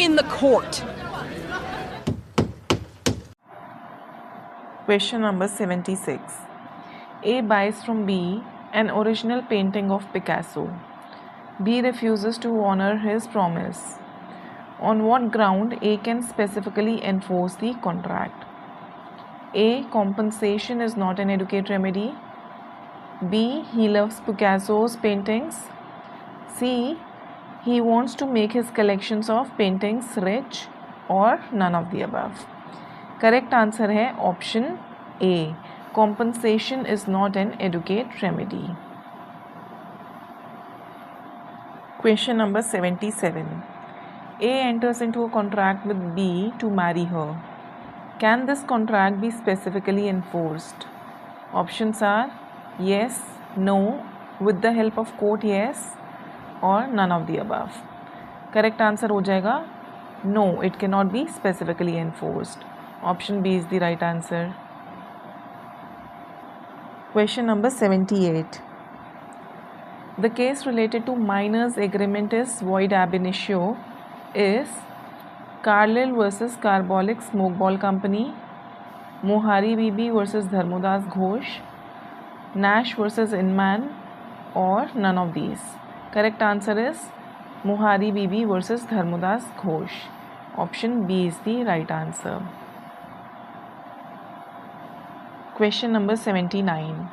in the court. Question number 76. A buys from B an original painting of Picasso. B refuses to honor his promise. On what ground A can specifically enforce the contract? A. Compensation is not an adequate remedy. B. He loves Picasso's paintings. C. He wants to make his collections of paintings rich, or none of the above. Correct answer है option A. Compensation is not an adequate remedy. Question number 77. A enters into a contract with B to marry her. Can this contract be specifically enforced? Options are yes, no, with the help of court yes, or none of the above. Correct answer हो जाएगा no, it cannot be specifically enforced. Option B is the right answer. Question number 78. The case related to minors' agreement is void ab initio is Carlyle versus Carbolic Smoke Ball Company, Mohari Bibi versus Dharmodas Ghosh, Nash versus Inman, or none of these. Correct answer is Mohari Bibi versus Dharmodas Ghosh. Option B is the right answer. Question number 79.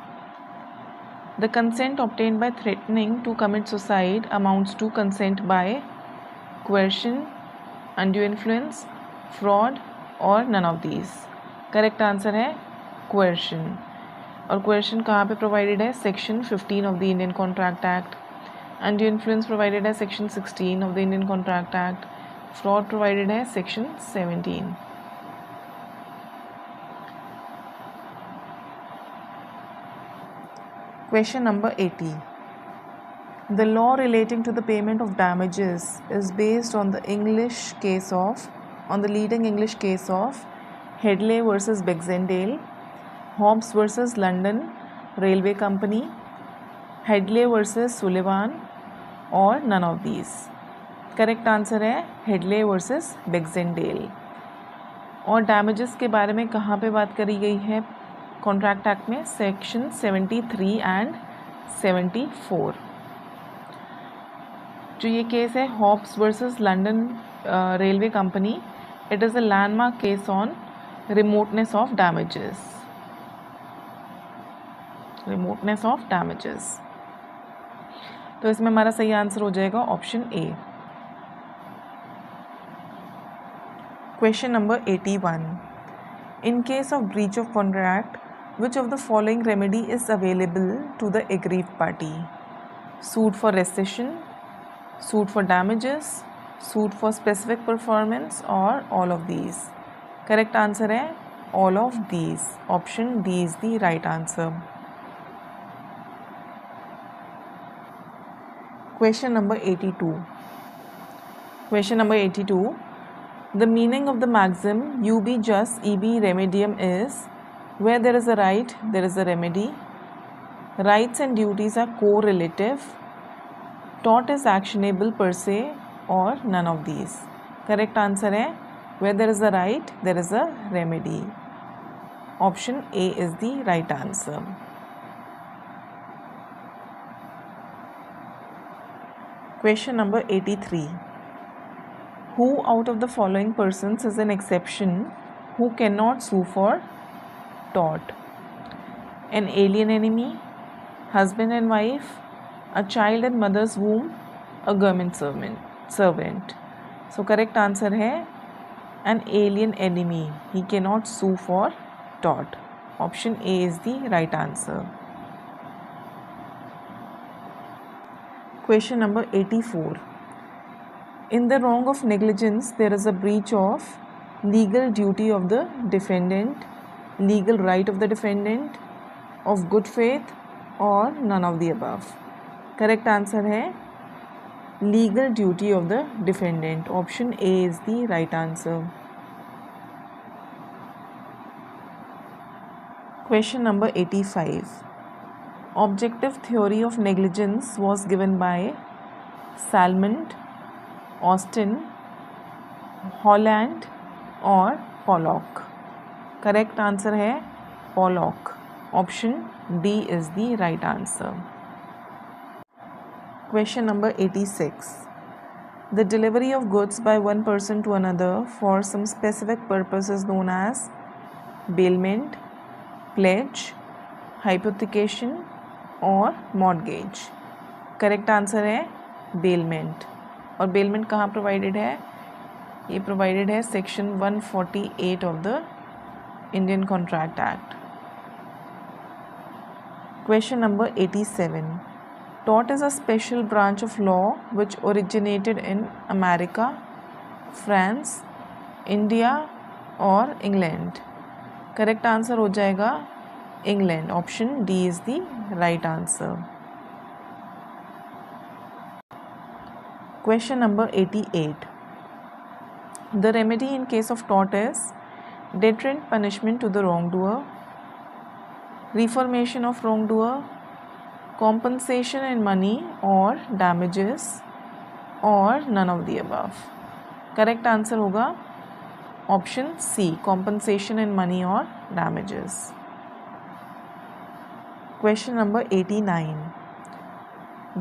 The consent obtained by threatening to commit suicide amounts to consent by coercion, undue influence, fraud, और none of these. Correct answer है coercion. और coercion कहाँ पे provided है? Section 15 of the Indian Contract Act. Undue influence provided है Section 16 of the Indian Contract Act. Fraud provided है Section 17. Question number 80. The law relating to the payment of damages is based on the leading English case of Headley versus Baxendale, Hobbs versus London Railway Company, Headley versus Sullivan, or none of these. Correct answer है Headley versus Baxendale. और damages के बारे में कहाँ पे बात करी गई है कॉन्ट्रैक्ट एक्ट में? Section 73 and 74. जो ये केस है Hobbs versus London railway company, it is a landmark case on remoteness of damages. तो इसमें हमारा सही आंसर हो जाएगा option A. Question number 81. In case of breach of contract, which of the following remedy is available to the aggrieved party? Suit for rescission, suit for damages, suit for specific performance, or all of these? Correct answer है all of these. Option D is the right answer. Question number 82. Question number 82. The meaning of the maxim ubi jus ibi remedium is where there is a right, there is a remedy. Rights and duties are correlative. Tort is actionable per se, or none of these. Correct answer है where there is a right, there is a remedy. Option A is the right answer. Question number 83. Who out of the following persons is an exception who cannot sue for tort? An alien enemy, husband and wife, a child in mother's womb, a government servant. So correct answer है an alien enemy. He cannot sue for tort. Option A is the right answer. Question number 84. In the wrong of negligence, there is a breach of legal duty of the defendant, legal right of the defendant, of good faith, or none of the above. Correct answer है legal duty of the defendant. Option A is the right answer. Question number 85. Objective theory of negligence was given by Salmond, Austin, Holland और Pollock? Correct answer है Pollock. Option D is the right answer. Question number 86. The delivery of goods by one person to another for some specific purpose is known as bailment, pledge, hypothecation और mortgage. Correct answer है bailment. और bailment कहाँ provided है? ये provided है section 148 of the Indian contract act. Question number 87. Tort is a special branch of law which originated in America, France, India और England. Correct answer हो जाएगा England. Option D is the right answer. Question number 88. The remedy in case of tort is deterrent punishment to the wrongdoer, reformation of wrongdoer, compensation in money or damages और none of the above. Correct answer होगा option C, compensation in money or damages. Question number 89.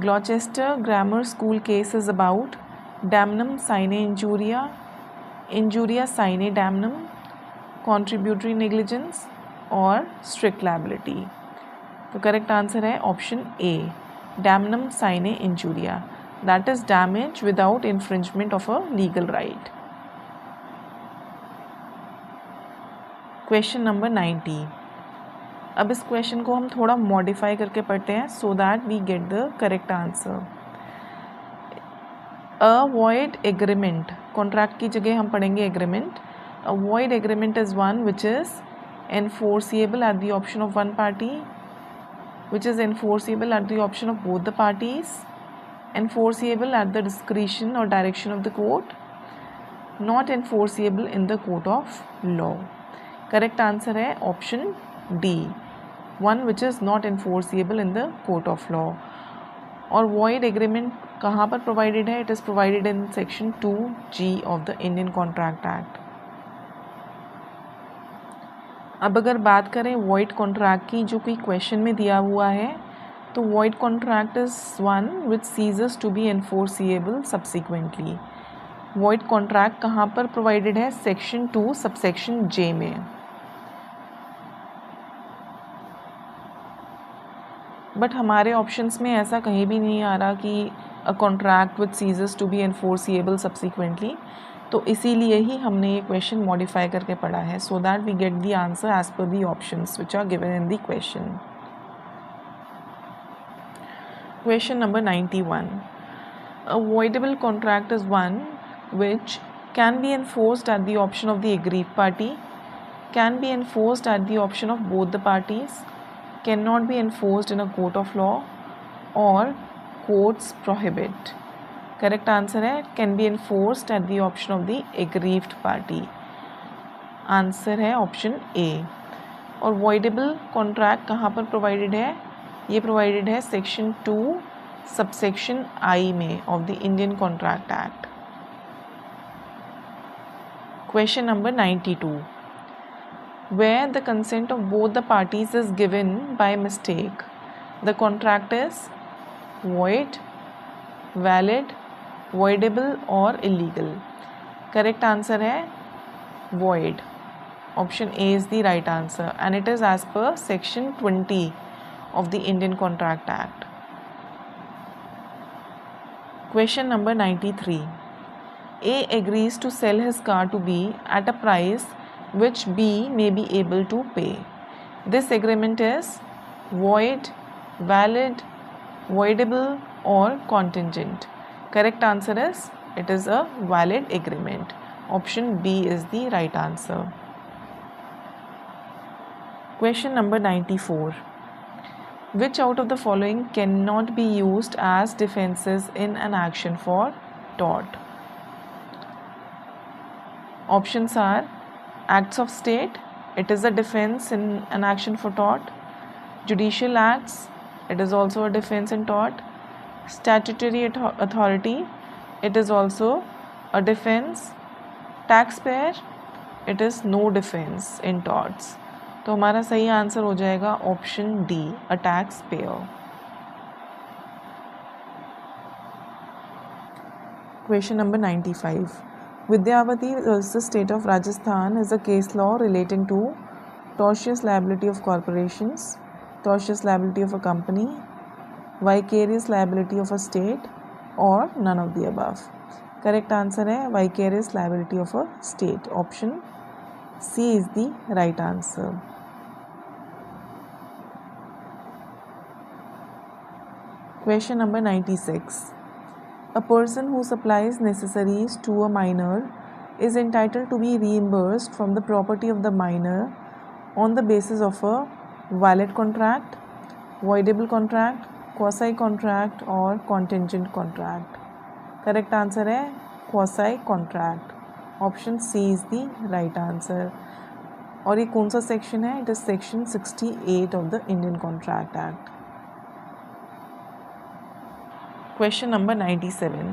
Gloucester Grammar School case is about damnum sine injuria, injuria sine damnum, contributory negligence और strict liability. तो correct answer है option A, damnum sine injuria, that is damage without infringement of a legal right. Question number 90. अब इस question को हम थोड़ा modify करके पढ़ते हैं so that we get the correct answer. A void agreement, contract की जगह हम पढ़ेंगे agreement. A void agreement is one which is enforceable at the option of one party, which is enforceable at the option of both the parties, enforceable at the discretion or direction of the court, not enforceable in the court of law. Correct answer है option D, one which is not enforceable in the court of law. और void agreement कहाँ पर provided है? It is provided in section 2G of the Indian Contract Act. अब अगर बात करें void contract की जो कि क्वेश्चन में दिया हुआ है, तो void contract is one which ceases to be enforceable subsequently. Void contract कहाँ पर प्रोवाइडेड है? सेक्शन 2 सबसेक्शन जे में. बट हमारे ऑप्शंस में ऐसा कहीं भी नहीं आ रहा कि a contract which ceases to be enforceable subsequently. तो इसीलिए ही हमने ये क्वेश्चन मॉडिफाई करके पढ़ा है so that we get the answer as per the options which are given in the question. Question number 91. A voidable contract is one which can be enforced at the option of the agreed party, can be enforced at the option of both the parties, can not be enforced in a court of law और courts prohibit. Correct answer है can be enforced at the option of the aggrieved party. Answer है option ए. और voidable contract कहाँ पर provided है? ये provided है section 2 subsection आई में of the Indian contract act. Question number 92. Where the consent of both the parties is given by mistake, the contract is void, valid, voidable और illegal. Correct answer है void. Option A is the right answer and it is as per section 20 of the Indian Contract Act. Question number 93. A agrees to sell his car to B at a price which B may be able to pay. This agreement is void, valid, voidable or contingent. Correct answer is it is a valid agreement. Option B is the right answer. Question number 94. Which out of the following cannot be used as defenses in an action for tort? Options are acts of state, it is a defense in an action for tort. Judicial acts, it is also a defense in tort. Statutory authority, it is also a defense. Tax payer, it is no defence in torts. तो हमारा सही answer हो जाएगा option D, a tax payer. Question number 95. Vidyavati versus State of Rajasthan is a case law relating to tortious liability of corporations, tortious liability of a company, vicarious liability of a state, or none of the above. Correct answer है vicarious liability of a state. Option C is the right answer. Question number 96. A person who supplies necessaries to a minor is entitled to be reimbursed from the property of the minor on the basis of a valid contract, voidable contract, quasi-contract or contingent contract. Correct answer है quasi-contract. Option C is the right answer. और ये कौन सा section है? It is section 68 of the Indian Contract Act. Question number 97.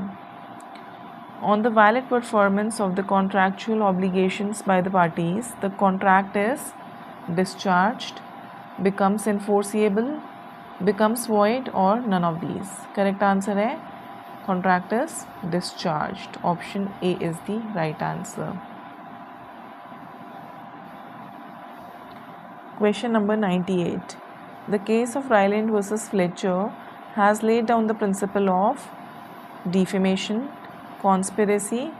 On the valid performance of the contractual obligations by the parties, the contract is discharged, becomes enforceable, becomes void, or none of these. Correct answer है contract is discharged. Option A is the right answer. Question number 98. The case of Ryland versus Fletcher has laid down the principle of defamation, conspiracy,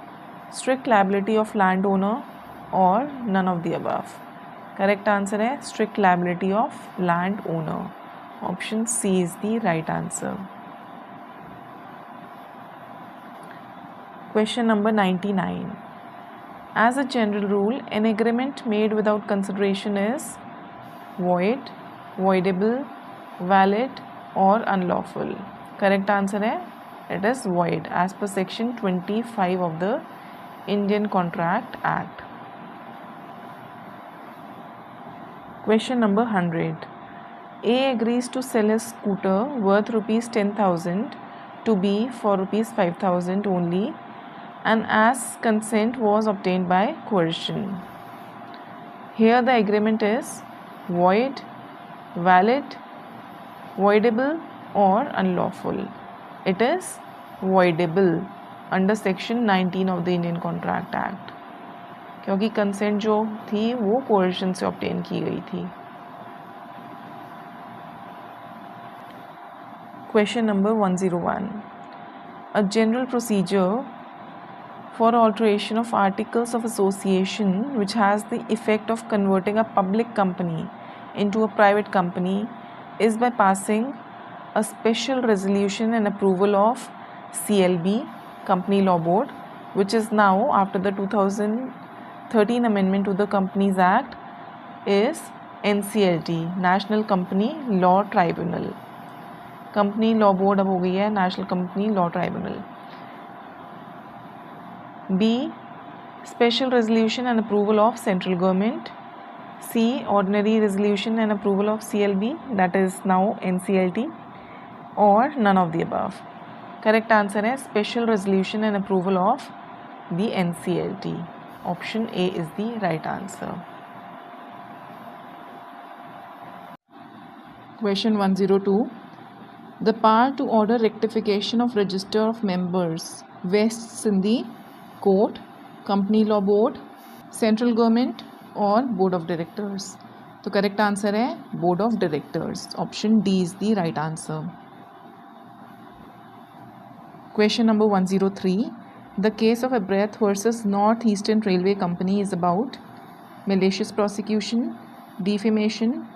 strict liability of landowner, or none of the above. Correct answer है strict liability of landowner. Option C is the right answer. Question number 99. As a general rule, an agreement made without consideration is void, voidable, valid, or unlawful. Correct answer है it is void as per section 25 of the Indian Contract Act. Question number 100. A agrees to sell a scooter worth rupees 10,000 to B for rupees 5,000 only, and as consent was obtained by coercion. Here the agreement is void, valid, voidable, or unlawful. It is voidable under section 19 of the Indian Contract Act, क्योंकि consent जो थी वो coercion से obtain की गई थी. Question number 101. A general procedure for alteration of articles of association which has the effect of converting a public company into a private company is by passing a special resolution and approval of CLB, Company Law Board, which is now after the 2013 amendment to the Companies Act is NCLT, National Company Law Tribunal. Company Law Board अब हो गई है National Company Law Tribunal. B, special resolution and approval of central government. C, ordinary resolution and approval of CLB, that is now NCLT, or none of the above. Correct answer है special resolution and approval of the NCLT. Option A is the right answer. Question 102. The power to order rectification of register of members vests in the court, company law board, central government, or board of directors. तो correct answer है board of directors. Option D is the right answer. Question number 103. The case of Abrath versus North Eastern Railway Company is about malicious prosecution, defamation,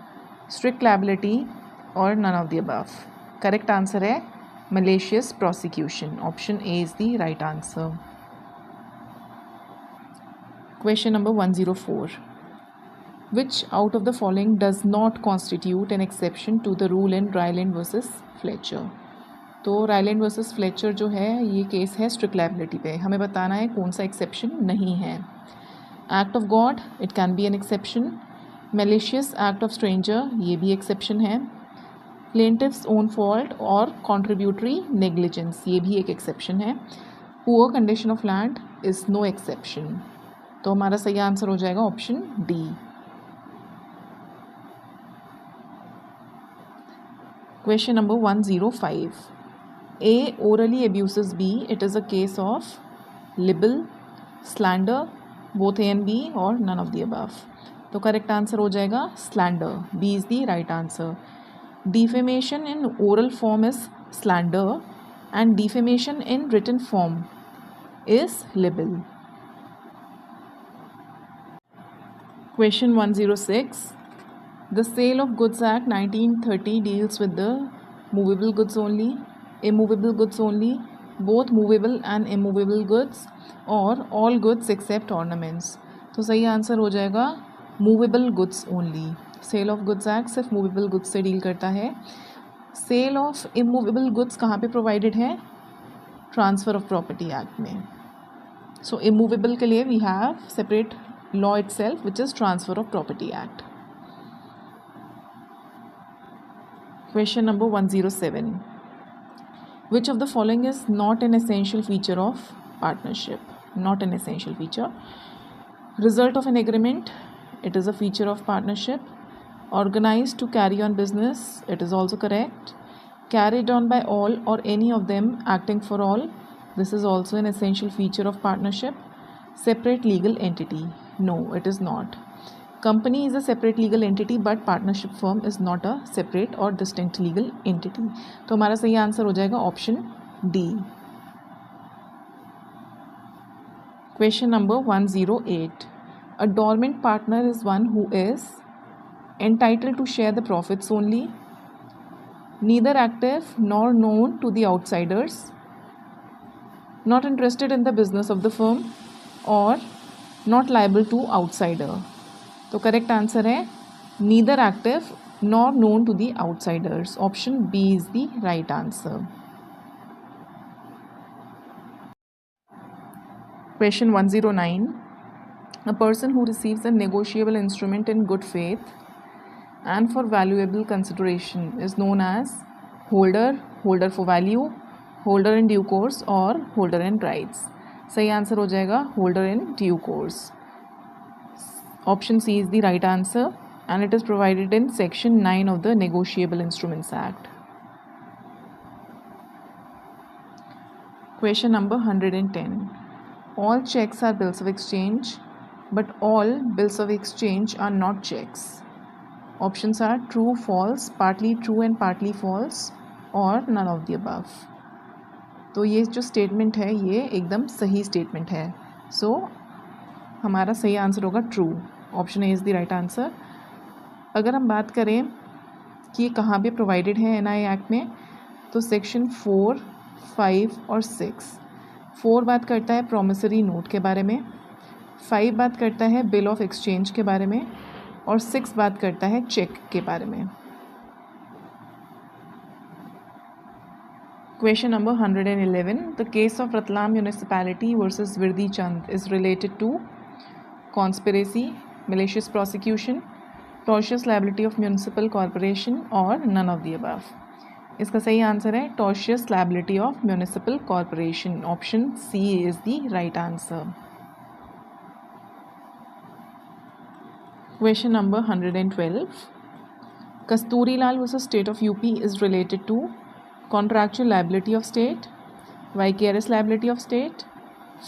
strict liability, or none of the above. Correct answer है malicious prosecution. Option A is the right answer. Question number 104. Which out of the following does not constitute an exception to the rule in Ryland versus Fletcher? तो Ryland versus Fletcher जो है ये case है strict liability पे. हमें बताना है कौन सा एक्सेप्शन नहीं है. Act of God, it can be an exception. Malicious act of stranger, ये भी एक्सेप्शन है. प्लेंटिव्स ओन फॉल्ट और कॉन्ट्रीब्यूटरी नेग्लिजेंस, ये भी एक एक्सेप्शन है. Poor condition of land is no exception. तो हमारा सही आंसर हो जाएगा option D. Question number 105. A orally abuses B. It is a case of libel, slander, both A and B, or none of the above. तो correct answer हो जाएगा slander. B is the right answer. Defamation in oral form is slander, and defamation in written form is libel. Question 106. The Sale of Goods Act 1930 deals with the movable goods only, immovable goods only, both movable and immovable goods, or all goods except ornaments. तो सही answer हो जाएगा movable goods only. Sale of goods act सिर्फ movable goods से deal करता है। Cell of immovable goods कहाँ पे प्रोवाइडेड है? ट्रांसफ़र ऑफ प्रॉपर्टी एक्ट में। सो इमूवेबल के लिए we have separate law itself which is transfer of property act. Question number 107. Which of the following is not an essential feature of partnership? Not an essential feature. Result of an agreement, it is a feature of partnership. Organized to carry on business, it is also correct. Carried on by all or any of them acting for all, this is also an essential feature of partnership. Separate legal entity, no, it is not. Company is a separate legal entity but partnership firm is not a separate or distinct legal entity. तो हमारा सही answer हो जाएगा option D. Question number 108. A dormant partner is one who is entitled to share the profits only, neither active nor known to the outsiders, not interested in the business of the firm, or not liable to outsider. तो correct answer है neither active nor known to the outsiders. Option B is the right answer. Question 109. A person who receives a negotiable instrument in good faith and for valuable consideration is known as holder, holder for value, holder in due course और holder in rights. सही answer हो जाएगा holder in due course. Option C is the right answer and it is provided in section 9 of the Negotiable Instruments Act. Question number 110. All checks are bills of exchange, but all bills of exchange are not checks. Options are true, false, partly true and partly false, or none of the above. तो ये जो statement है ये एकदम सही statement है। सो हमारा सही आंसर होगा true. Option A is the right answer. अगर हम बात करें कि ये कहाँ पे प्रोवाइडेड है एनआई एक्ट में, तो सेक्शन 4, 5 और 6। 4 बात करता है प्रॉमिसरी नोट के बारे में, 5 बात करता है बिल ऑफ एक्सचेंज के बारे में, और 6 बात करता है चेक के बारे में। Question number 111. The case of Ratlam Municipality versus Virdi Chand is related to conspiracy, malicious prosecution, tortious liability of municipal corporation, or none of the above. इसका सही आंसर है tortious liability of municipal corporation. Option C is the right answer. Question number 112. Kasturi Lal versus State of UP is related to contractual liability of state, vicarious liability of state,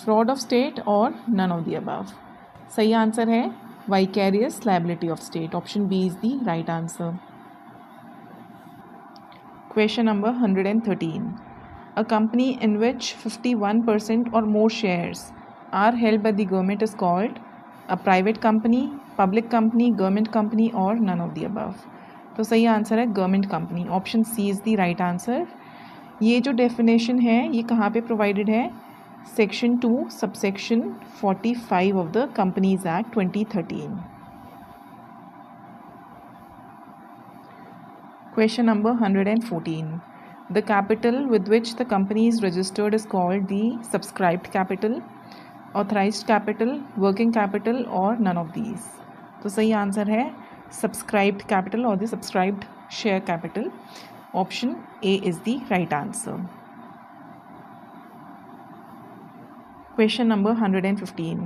fraud of state, or none of the above. सही answer है vicarious liability of state. Option B is the right answer. Question number 113. A company in which 51% or more shares are held by the government is called a private company, public company, government company, or none of the above. तो सही answer है government company. Option C is the right answer. ये जो definition है ये कहाँ पे provided है? Section 2 subsection 45 of the companies act 2013। Question number 114. The capital with which the company is registered is called the subscribed capital, authorised capital, working capital, और none of these. तो सही आंसर है subscribed capital or the subscribed share capital. Option A is the right answer. Question number 115.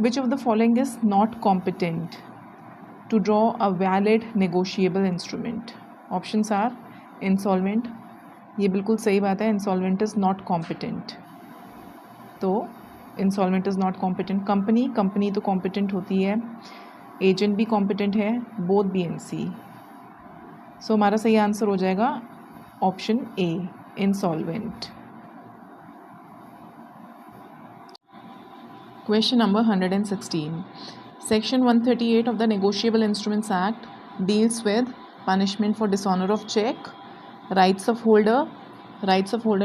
Which of the following is not competent to draw a valid negotiable instrument? Options are insolvent, ये बिल्कुल सही बात है, insolvent is not competent, तो insolvent is not competent. Company तो competent होती है, agent भी competent है, both BNC. सो हमारा सही आंसर हो जाएगा option A, insolvent. Question number 116. Section 138 of the Negotiable Instruments Act deals with punishment for dishonor of check, rights of holder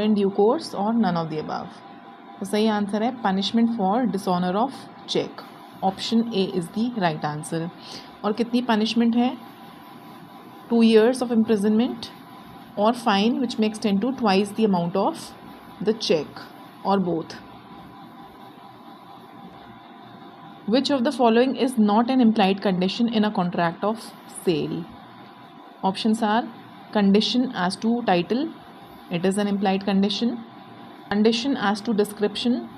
in due course, or none of the above. तो सही answer है punishment for dishonor of check. Option A is the right answer. और कितनी punishment है? 2 years of imprisonment or fine which may extend to twice the amount of the check, or both. Which of the following is not an implied condition in a contract of sale? Options are condition as to title, it is an implied condition. Condition as to description,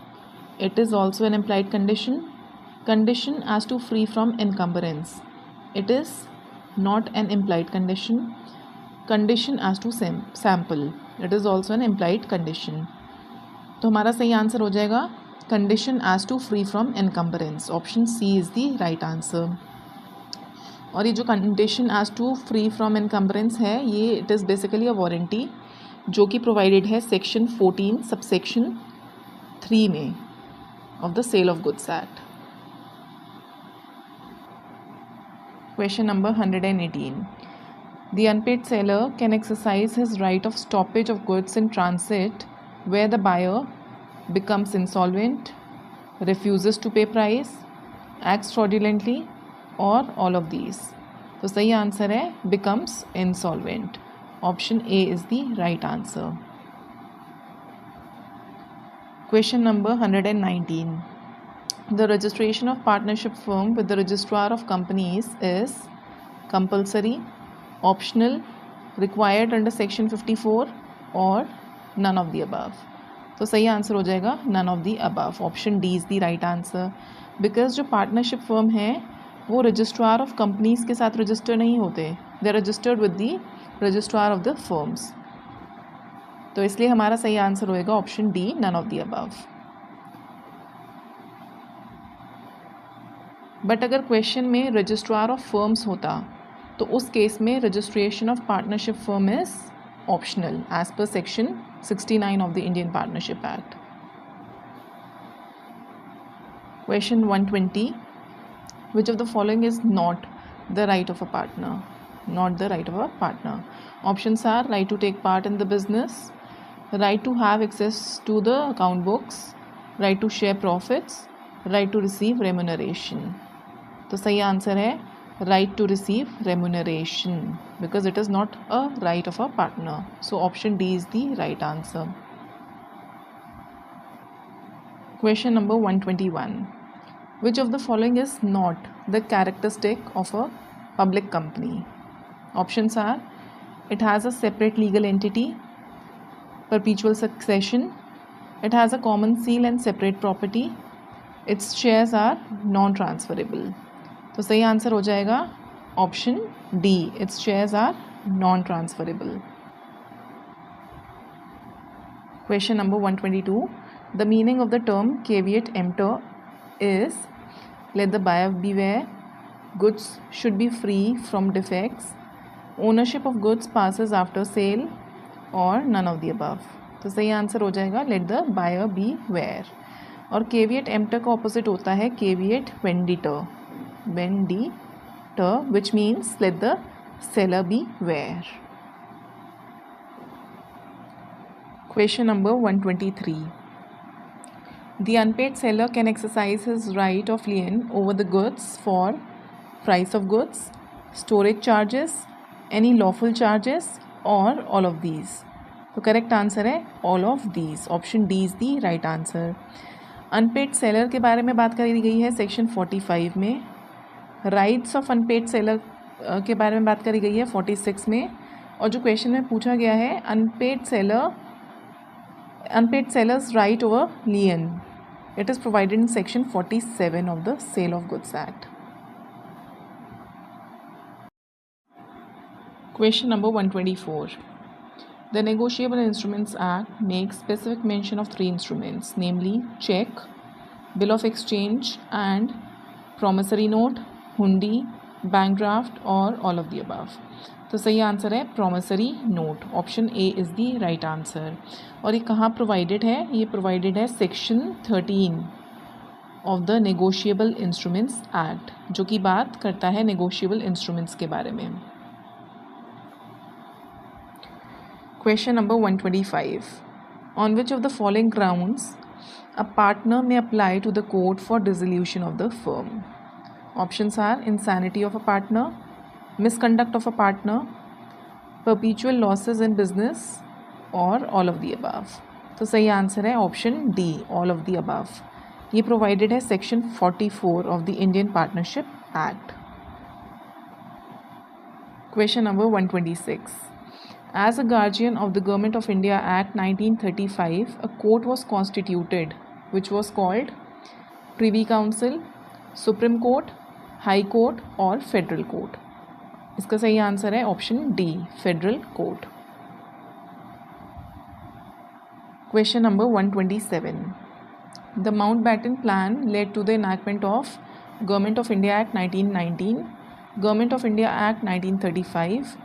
it is also an implied condition. Condition as to free from encumbrance, it is not an implied condition. Condition as to sample, it is also an implied condition. तो हमारा सही answer हो जाएगा condition as to free from encumbrance. Option C is the right answer. और ये जो condition as to free from encumbrance है, ये it is basically a warranty जो कि प्रोवाइडेड है सेक्शन 14 सबसेक्शन 3 में of the sale of goods act. Question number 118. The unpaid seller can exercise his right of stoppage of goods in transit where the buyer becomes insolvent, refuses to pay price, acts fraudulently, or all of these. तो सही answer है becomes insolvent. Option A is the right answer. Question number 119. The registration of partnership firm with the registrar of companies is compulsory, optional, required under section 54, or none of the above. तो सही answer हो जाएगा none of the above. Option D is the right answer. Because जो partnership firm है वो registrar of companies के साथ register नहीं होते, they are registered with the registrar of the firms. तो इसलिए हमारा सही आंसर होएगा option D, none of the above. But अगर क्वेश्चन में रजिस्ट्रार ऑफ फर्म्स होता तो उस केस में registration of partnership firm is optional as per section 69 of the Indian Partnership Act. Question 120. Which of the following is not the right of a partner? Not the right of a partner. Options are right to take part in the business, right to have access to the account books, right to share profits, right to receive remuneration. तो सही answer है right to receive remuneration because it is not a right of a partner. So option D is the right answer. Question number 121. Which of the following is not the characteristic of a public company? Options are it has a separate legal entity, perpetual succession, it has a common seal and separate property, its shares are non-transferable. तो सही answer हो जाएगा option D, its shares are non transferable. Question number 122. The meaning of the term caveat emptor is let the buyer beware, goods should be free from defects, ownership of goods passes after sale, or none of the above. तो सही answer हो जाएगा let the buyer beware. और caveat emptor का opposite होता है caveat venditor, which means let the seller beware. Question number 123. The unpaid seller can exercise his right of lien over the goods for price of goods, storage charges, any lawful charges, or all of these. तो correct answer है all of these. Option D is the right answer. Unpaid seller के बारे में बात करी गई है section 45 में. राइट्स ऑफ अनपेड सेलर के बारे में बात करी गई है 46 में. और जो क्वेश्चन में पूछा गया है unpaid seller's right over lien, It is provided in section 47 of the Sale of Goods Act. Question number 124. The Negotiable Instruments Act makes specific mention of three instruments, namely check, bill of exchange and promissory note, hundi, bank draft और all of the above. तो सही answer है promissory note. Option A is the right answer. और ये कहाँ provided है? ये provided है section 13 of the negotiable instruments act, जो कि बात करता है नेगोशिएबल इंस्ट्रूमेंट्स के बारे में. Question number 125. On which of the following grounds a partner may apply to the court for dissolution of the firm? Options are insanity of a partner, misconduct of a partner, perpetual losses in business or all of the above. तो सही answer है option D, all of the above. ये provided है section 44 of the Indian partnership act. Question number 126. As a guardian of the Government of India Act 1935, a court was constituted which was called Privy Council, Supreme Court, High Court और Federal Court. इसका सही answer है option D, Federal Court. Question number 127. The Mountbatten Plan led to the enactment of Government of India Act 1919, Government of India Act 1935,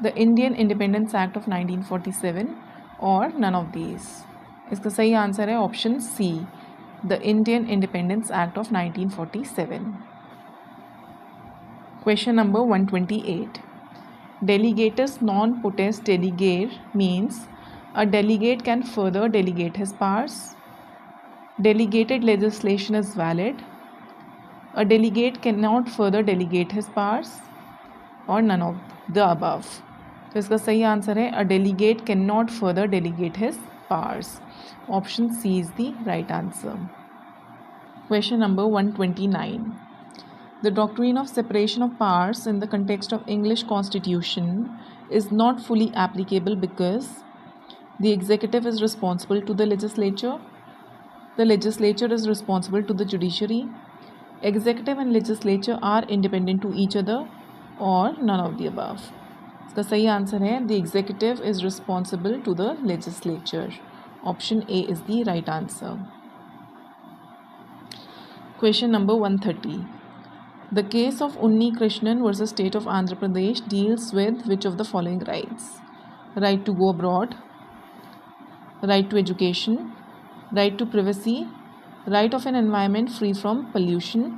the Indian Independence Act of 1947 और none of these. इसका सही answer है option C, the Indian Independence Act of 1947. Question number 128. Delegatus non potest delegare means a delegate can further delegate his powers. Delegated legislation is valid. A delegate cannot further delegate his powers or none of the above. तो इसका सही answer है a delegate cannot further delegate his powers. Option C is the right answer. Question number 129. The doctrine of separation of powers in the context of English constitution is not fully applicable because the executive is responsible to the legislature is responsible to the judiciary, executive and legislature are independent to each other or none of the above. इसका सही answer है the executive is responsible to the legislature. Option A is the right answer. Question number 130. The case of Unni Krishnan versus state of Andhra Pradesh deals with which of the following rights? Right to go abroad, right to education, right to privacy, right of an environment free from pollution.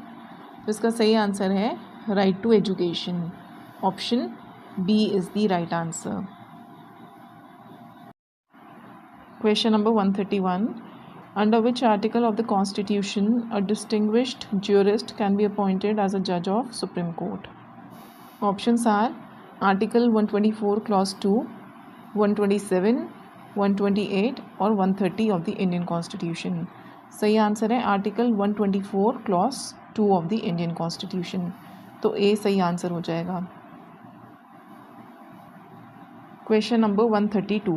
तो इसका सही answer है right to education. Option B is the right answer. Question number 131. Under which article of the Constitution a distinguished jurist can be appointed as a judge of Supreme Court? Options are Article 124 Clause 2, 127, 128 और 130 of the Indian Constitution. सही answer है article 124 Clause 2 of the Indian Constitution. तो A सही answer हो जाएगा. Question number 132.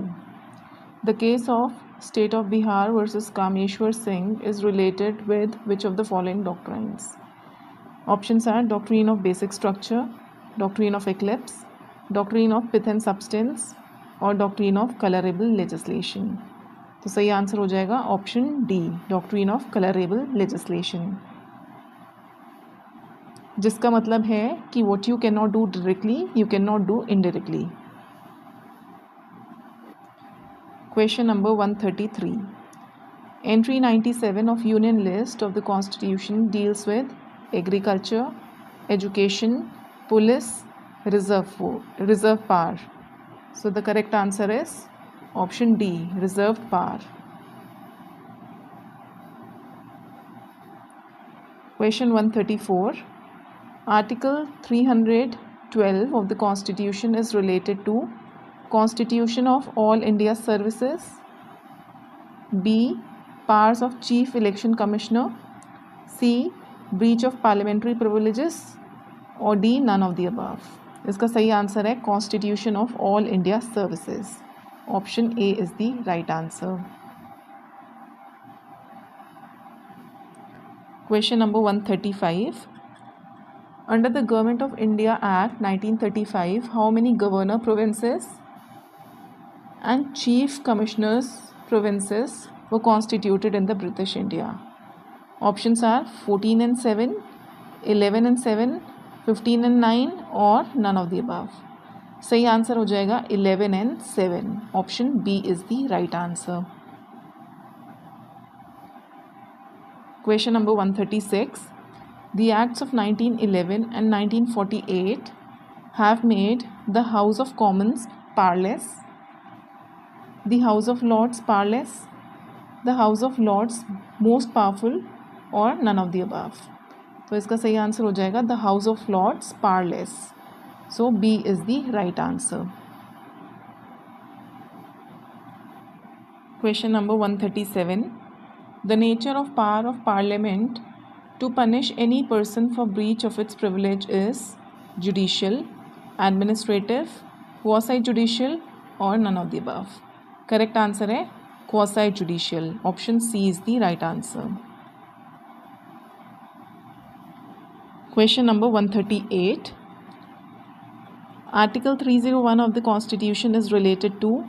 The case of State of Bihar versus Kameshwar Singh is related with which of the following doctrines? Options are doctrine of basic structure, doctrine of eclipse, doctrine of pith and substance और doctrine of colorable legislation. तो सही answer हो जाएगा option D, doctrine of colorable legislation. जिसका मतलब है कि what you cannot do directly, you cannot do indirectly. Question number 133. Entry 97 of Union List of the Constitution deals with agriculture, education, police, reserve power. So the correct answer is option D, reserved power. Question 134. Article 312 of the Constitution is related to Constitution of All India Services, B. Powers of Chief Election Commissioner, C. Breach of Parliamentary Privileges और D. None of the above. इसका सही answer है Constitution of All India Services. Option A is the right answer. Question number 135. Under the Government of India Act 1935, how many governor provinces and chief commissioners provinces were constituted in the British India? Options are 14 and 7, 11 and 7, 15 and 9 or none of the above. सही answer हो जाएगा 11 and 7. Option B is the right answer. Question number 136. The Acts of 1911 and 1948 have made the House of Commons powerless, the House of Lords powerless, the House of Lords most powerful और none of the above. तो इसका सही answer हो जाएगा the House of Lords powerless. So B is the right answer. Question number 137. The nature of power of Parliament to punish any person for breach of its privilege is judicial, administrative, quasi-judicial or none of the above. Correct answer है quasi-judicial. Option C is the right answer. Question number 138. Article 301 of the Constitution is related to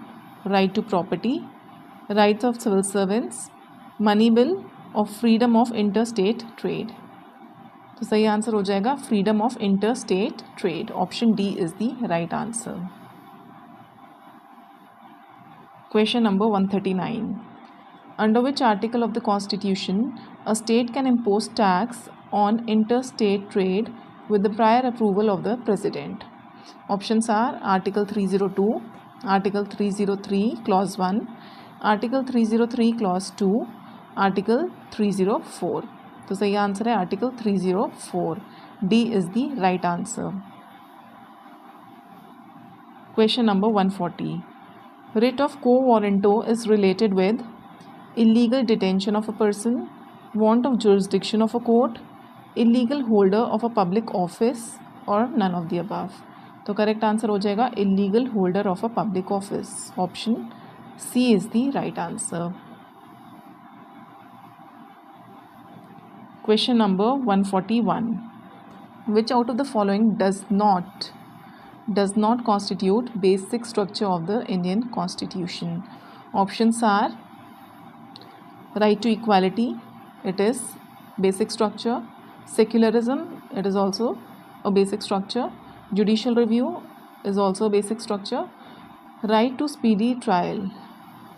right to property, rights of civil servants, money bill or freedom of interstate trade. तो सही answer हो जाएगा freedom of interstate trade. Option D is the right answer. Question number 139. Under which article of the Constitution a state can impose tax on interstate trade with the prior approval of the President? Options are Article 302, Article 303 Clause 1, Article 303 Clause 2, Article 304. तो सही answer है Article 304. D is the right answer. Question number 140. Writ of quo warranto is related with illegal detention of a person, want of jurisdiction of a court, illegal holder of a public office or none of the above. तो correct answer हो जाएगा illegal holder of a public office. Option C is the right answer. Question number 141. Which out of the following does not constitute basic structure of the Indian Constitution? Options are right to equality, it is basic structure. Secularism, it is also a basic structure. Judicial review is also a basic structure. Right to speedy trial,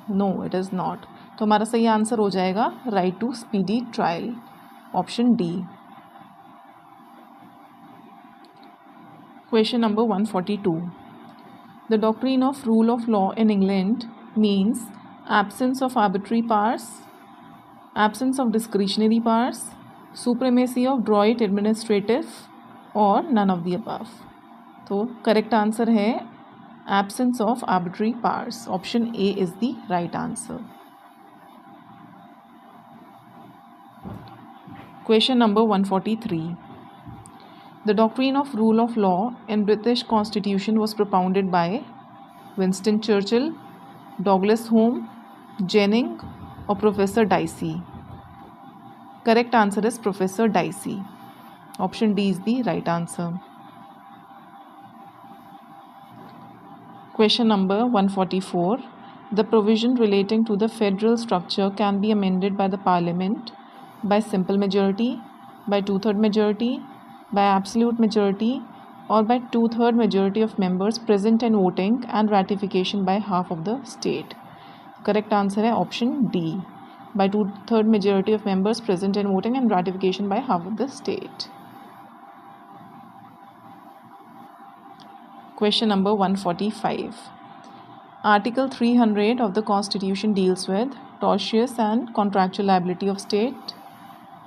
no it is not. तो हमारा सही answer हो जाएगा right to speedy trial. Option D. Question number 142. The doctrine of rule of law in England means absence of arbitrary powers, absence of discretionary powers, supremacy of droit administrative or none of the above. तो correct answer है absence of arbitrary powers. Option A is the right answer. Question number 143. The doctrine of rule of law in British Constitution was propounded by Winston Churchill, Douglas Home, Jennings or Professor Dicey. Correct answer is Professor Dicey. Option D is the right answer. Question number 144. The provision relating to the federal structure can be amended by the Parliament by simple majority, by two-third majority, by absolute majority or by two-third majority of members present and voting and ratification by half of the state. Correct answer है option D. By two-third majority of members present and voting and ratification by half of the state. Question number 145. Article 300 of the Constitution deals with tortious and contractual liability of state,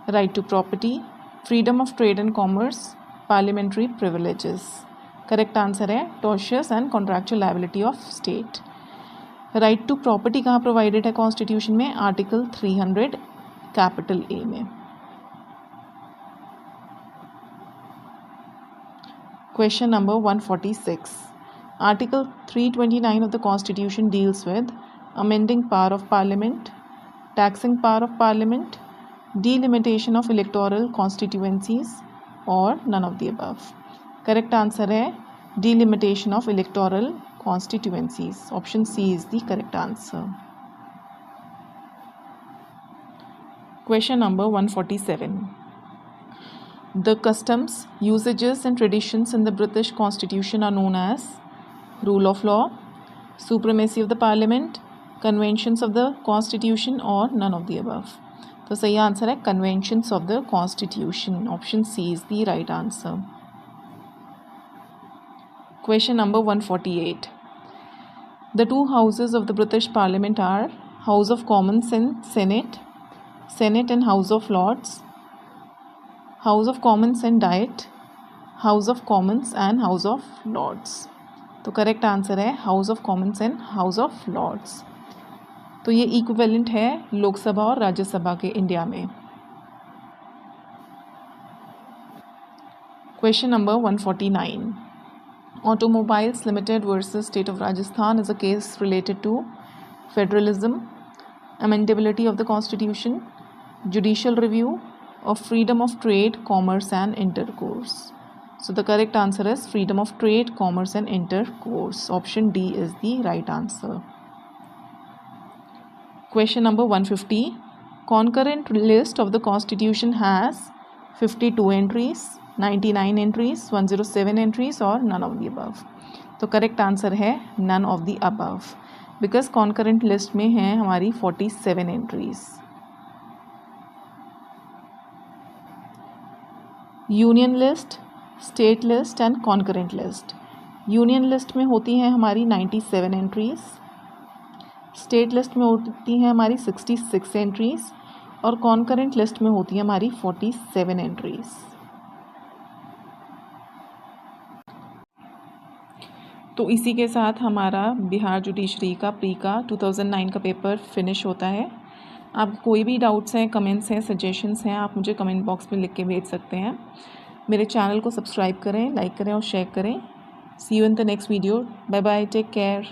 right to property, freedom of trade and commerce, parliamentary privileges. Correct answer है tortious and contractual liability of state. Right to property कहाँ provided है Constitution में? Article 300 capital A में. Question number 146. Article 329 of the Constitution deals with amending power of Parliament, taxing power of Parliament, delimitation of electoral constituencies, or none of the above? Correct answer है delimitation of electoral constituencies. Option C is the correct answer. Question number 147. The customs, usages and traditions in the British Constitution are known as rule of law, supremacy of the Parliament, conventions of the Constitution, or none of the above? तो सही answer है conventions of the Constitution. Option C is the right answer. Question number 148. The two houses of the British Parliament are House of Commons and Senate, Senate and House of Lords, House of Commons and Diet, House of Commons and House of Lords. तो correct answer है House of Commons and House of Lords. तो ये equivalent है लोकसभा और राज्यसभा के India में. Question number 149. Automobiles Limited versus State of Rajasthan is a case related to federalism, amendability of the Constitution, judicial review, of freedom of trade, commerce and intercourse. So the correct answer is freedom of trade, commerce and intercourse. Option D is the right answer. Question number 150. Concurrent list of the Constitution has 52 entries, 99 entries, 107 entries, or none of the above? तो correct answer है none of the above, because concurrent list में है हमारी 47 entries. Union list, state list and concurrent list. Union list में होती हैं हमारी 97 entries, state list में होती हैं हमारी 66 एंट्रीज़ और कॉन्करेंट लिस्ट में होती है हमारी 47 एंट्रीज़. तो इसी के साथ हमारा बिहार जुडिशरी का प्री का 2009 का पेपर फिनिश होता है. आप कोई भी डाउट्स हैं, कमेंट्स हैं, सजेशंस हैं, आप मुझे कमेंट बॉक्स में लिख के भेज सकते हैं. मेरे चैनल को सब्सक्राइब करें, लाइक करें और शेयर करें. See you in the next video. Bye bye, take care.